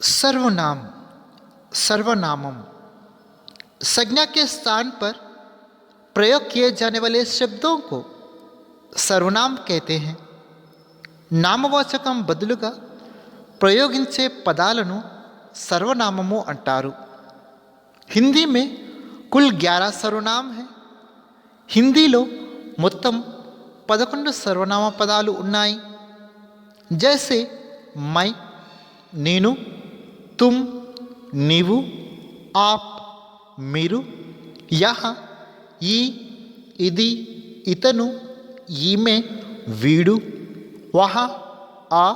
सर्वनाम, सर्वनामम संज्ञा के स्थान पर प्रयोग किए जाने वाले शब्दों को सर्वनाम कहते हैं. నామవాచకం బదులుగా ప్రయోగించే పదాలను సర్వనామము అంటారు. హిందీ में कुल 11 सर्वनाम हैं. హిందీలో మొత్తం 11 సర్వనామ పదాలు ఉన్నాయి. जैसे मैं, నేను, तुम, నీవు, आप, మీరు, यहाँ, ఈ, ఇది, ఇతను, ఈమె, వీడు, वहाँ, ఆ,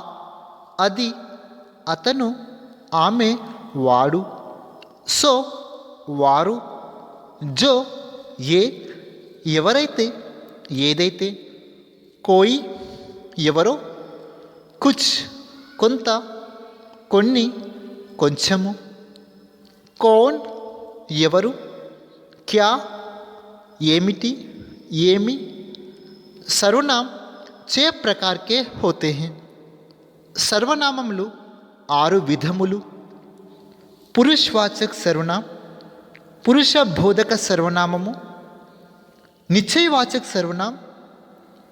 అది, అతను, ఆమె, వాడు, సో, వారు, జో, ఏ, ఎవరైతే, ఏదైతే, కోయి, ఎవరో, కుచ్, కొంత, కొన్ని, కొంచెము, కౌన్, ఎవరు, క్యా, ఏమిటి, ఏమి. सर्वनाम 6 प्रकार के होते हैं. सर्वनामములు 6 విధములు. పురుషవాచక సర్వనామ, పురుష బోధక సర్వనామము, నిశ్చయవాచక సర్వనామ,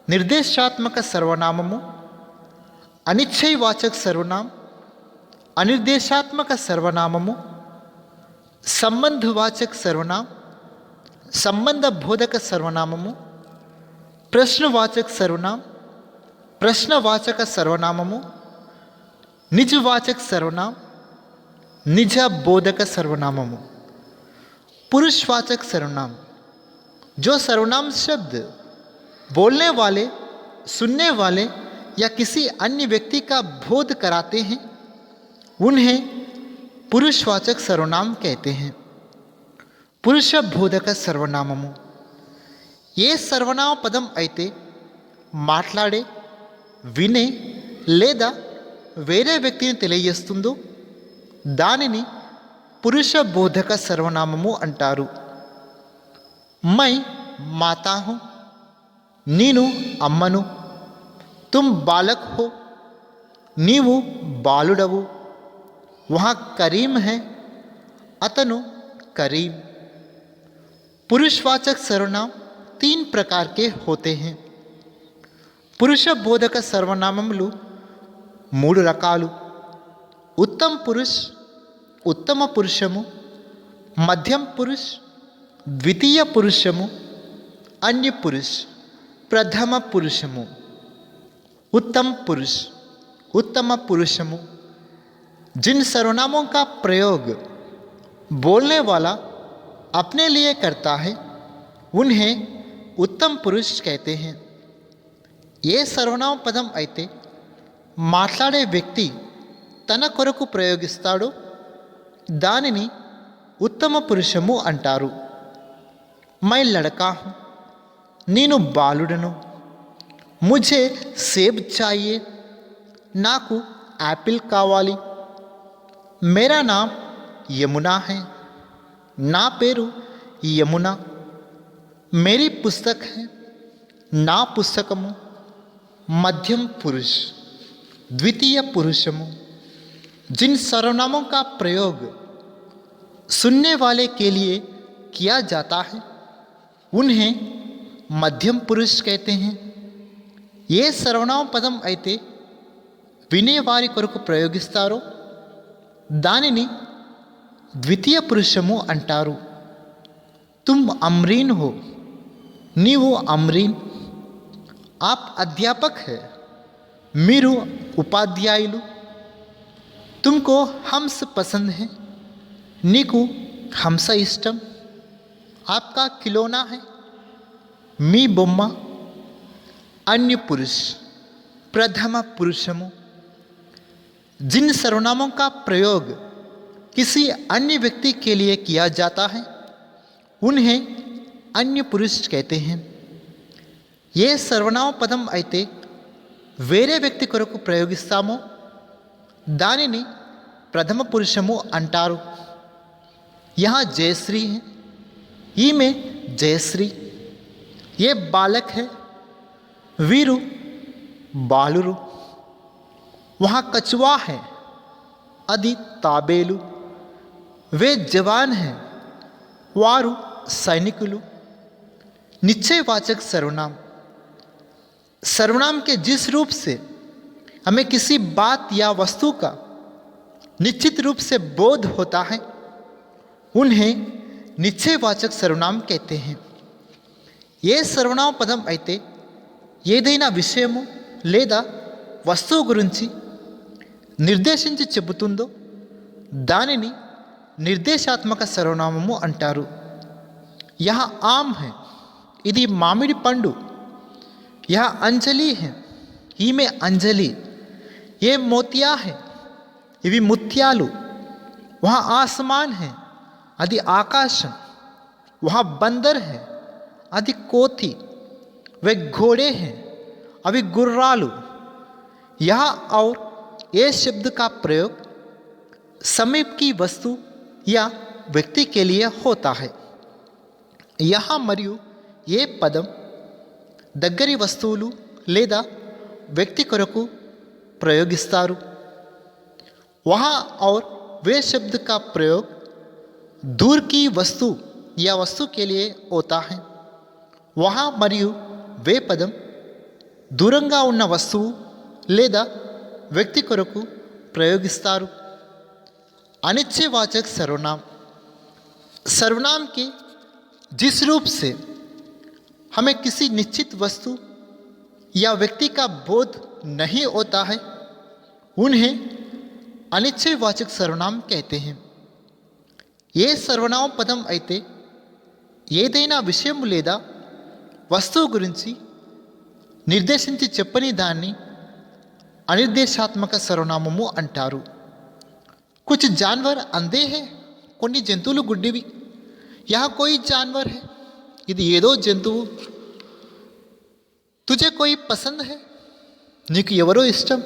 నిర్దేశాత్మక సర్వనామము, అనిశ్చయవాచక సర్వనామ, అనిర్దేశాత్మక సర్వనామము, సంబంధవాచక సర్వనామ, సంబంధ బోధక సర్వనామము, ప్రశ్నవాచక సర్వనామ, ప్రశ్నవాచక సర్వనామము, निजवाचक सर्वनाम, निज बोधक सर्वनामము. पुरुषवाचक सर्वनाम, जो सर्वनाम शब्द बोलने वाले, सुनने वाले या किसी अन्य व्यक्ति का बोध कराते हैं उन्हें पुरुषवाचक सर्वनाम कहते हैं. पुरुष बोधक सर्वनामము ఏ సర్వనామ పదం అయితే మాట్లాడే, వినే లేదా వేరే వ్యక్తిని తెలియజేస్తుందో దానిని పురుష బోధక సర్వనామము అంటారు. మై మాతా హూ, నేను అమ్మను. తుమ్ బాలక్ హో, నీవు బాలుడవు. వహా కరీం హై, అతను కరీం. पुरुषवाचक सर्वनाम 3 प्रकार के होते हैं. పురుష బోధక సర్వనామములు 3 రకాలు. ఉత్తమ పురుష్, ఉత్తమ పురుషము, మధ్యం పురుష్, ద్వితీయ పురుషము, अन्य पुरुष, प्रथम पुरुषము. उत्तम पुरुष, उत्तम पुरुषము जिन सर्वनामों का प्रयोग बोलने वाला अपने लिए करता है उन्हें उत्तम पुरुष कहते हैं. ఏ సర్వనామ పదం అయితే మాట్లాడే వ్యక్తి తన కొరకు ప్రయోగిస్తాడో దానిని ఉత్తమ పురుషము అంటారు. మై లడకా హూ, నేను బాలుడను. ముఝే సేబ్ చాహియే, నాకు యాపిల్ కావాలి. మేరా నామ్ యమునా హై, నా పేరు యమున. మేరీ పుస్తక్ హై, నా పుస్తకము. मध्यम पुरुष, द्वितीय पुरुषము जिन सर्वनामों का प्रयोग सुनने वाले के लिए किया जाता है उन्हें मध्यम पुरुष कहते हैं. ये सर्वनाम పదం అయితే వినేవారి కొరకు ప్రయోగిస్తారో దానిని ద్వితీయ పురుషము అంటారు. తుమ్ అమ్రీన్ హో, నీవు అమ్రీన్. आप अध्यापक है, మీరు ఉపాధ్యాయులు. तुमको हंस पसंद है, నీకు హంస ఇష్టం. आपका खिलौना है, మీ బొమ్మ. अन्य पुरुष, प्रथम पुरुषము जिन सर्वनामों का प्रयोग किसी अन्य व्यक्ति के लिए किया जाता है उन्हें अन्य पुरुष कहते हैं. ఏ సర్వనామ పదం అయితే వేరే వ్యక్తి కొరకు ప్రయోగిస్తామో దానిని ప్రథమ పురుషము అంటారు. यहाँ जयश्री है, ఈమె జయశ్రీ. ये बालक है, వీరు, బాలురు. वहाँ कछुआ है, అది తాబేలు. वे जवान हैं, वारु सैनिकुलु. निश्चयवाचक सर्वनाम. सर्वनाम के जिस रूप से हमें किसी बात या वस्तु का निश्चित रूप से बोध होता है उन्हें నిశ్చయవాచక సర్వనామం कहते हैं. ఏ సర్వనామ పదం అయితే ఏదైనా విషయము లేదా వస్తువు గురించి నిర్దేశించి చెబుతుందో దానిని నిర్దేశాత్మక సర్వనామము అంటారు. यह आम है, ఇది మామిడి పండు. यह अंजलि है, ఈమె అంజలి. ये मोतिया है, ఇవి ముత్యాలు. वहाँ आसमान है, అది ఆకాశం. वहाँ बंदर है, అది కోతి. वे घोड़े हैं, अभी गुर्रालू. यह और ये शब्द का प्रयोग समीप की वस्तु या व्यक्ति के लिए होता है. यहाँ మరియు ఏ పదం దగ్గరి వస్తువులు లేదా వ్యక్తి కొరకు ప్రయోగిస్తారు. वहाँ और वे शब्द का प्रयोग दूर की वस्तु या वस्तु के लिए होता है. वहाँ మరియు వే పదం దూరంగా ఉన్న వస్తువు లేదా వ్యక్తి కొరకు ప్రయోగిస్తారు. अनिश्चयवाचक सर्वनाम. सर्वनाम के जिस रूप से हमें किसी निश्चित वस्तु या व्यक्ति का बोध नहीं होता है उन्हें अनिश्चयवाचक सर्वनाम कहते हैं. ఏ సర్వనామ పదం అయితే ఏదైనా విషయం లేదా వస్తువు గురించి నిర్దేశించి చెప్పని దాన్ని అనిర్దేశాత్మక సర్వనామము అంటారు. कुछ जानवर अंधे हैं, కొన్ని జంతువులు గుడ్డివి. यहाँ कोई जानवर है, ఇది ఏదో జంతువు. तुझे कोई पसंद है, నీకు ఎవరో ఇష్టం.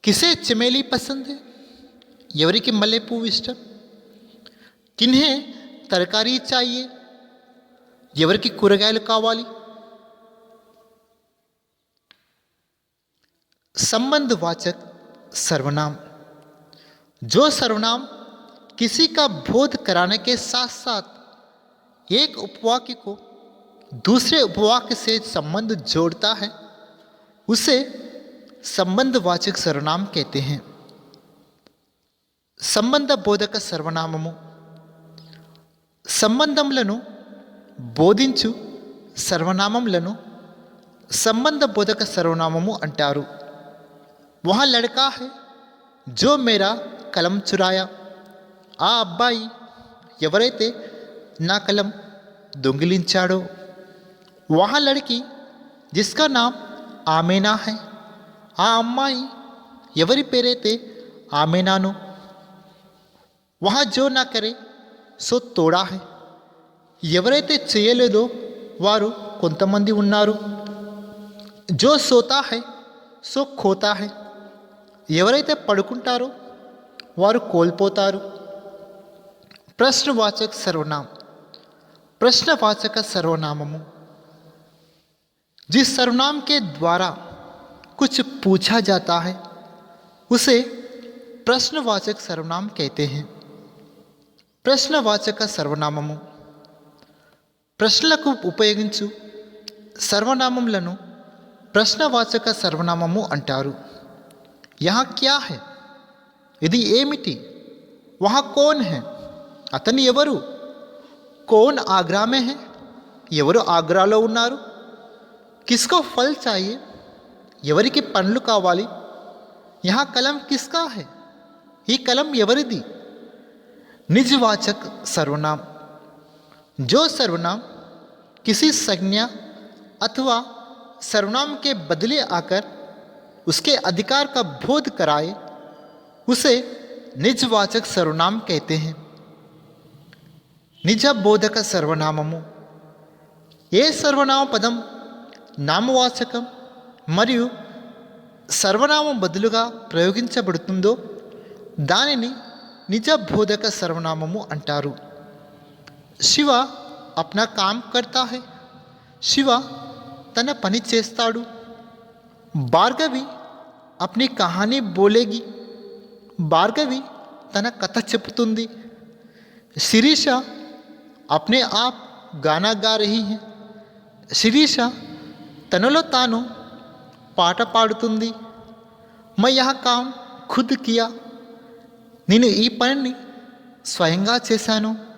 किसे चमेली पसंद है, ఎవరికి మల్లె పువ్వు ఇష్టం. किन्हें तरकारी चाहिए, ఎవరికి కూరగాయలు కావాలి. संबंधवाचक सर्वनाम. जो सर्वनाम किसी का बोध कराने के साथ साथ एक उपवाक्य को दूसरे उपवाक्य से संबंध जोड़ता है उसे संबंधवाचक सर्वनाम कहते हैं. సంబంధ బోధక సర్వనామము. సంబంధములను బోధించు సర్వనామములను సంబంధ బోధక సర్వనామము అంటారు. वहाँ लड़का है जो मेरा కలం చురాయా. ఆ అబ్బాయి ఎవరైతే నా కలం దొంగిలించాడో. वहाँ लड़की जिसका नाम आमेना है. ఆ అమ్మాయి ఎవరి పేరైతే ఆమెనాను. वहाँ जो ना करे సో తోడా है. ఎవరైతే చేయలేదో వారు కొంతమంది ఉన్నారు. जो सोता है సో ఖోతా है. ఎవరైతే పడుకుంటారో వారు కోల్పోతారు. प्रश्नवाचक सर्वनाम. प्रश्नवाचक सर्वनामము. जिस सर्वनाम के द्वारा कुछ पूछा जाता है उसे प्रश्नवाचक सर्वनाम कहते हैं. ప్రశ్నవాచక సర్వనామము. ప్రశ్నలకు ఉపయోగించు సర్వనామములను ప్రశ్నవాచక సర్వనామము అంటారు. यहाँ क्या है, ఇది ఏమిటి. वहाँ कौन है, అతను ఎవరు. कौन आगरा में है, ఎవరు ఆగ్రాలో ఉన్నారు. किसको फल चाहिए, ఎవరికి పండ్లు కావాలి. यहाँ कलम किसका है, ఈ కలం ఎవరిది. निजवाचक सर्वनाम. जो सर्वनाम किसी संज्ञा अथवा सर्वनाम के बदले आकर उसके अधिकार का बोध कराए उसे निजवाचक सर्वनाम कहते हैं. నిజ బోధక సర్వనామము. ఏ సర్వనామ పదం నామవాచకం మరియు సర్వనామం బదులుగా ప్రయోగించబడుతుందో దానిని నిజ బోధక సర్వనామము అంటారు. శివ అప్నా కామ్ కర్తా హై. శివ తన పని చేస్తాడు. భార్గవి అప్ని కహానీ బోలేగి. భార్గవి తన కథ చెప్తుంది. శిరీష अपने आप गाना गा रही है. శిరీష తనలో తాను పాట పాడుతుంది. मैं यह काम खुद किया. నేను ఈ పనిని స్వయంగా చేశాను.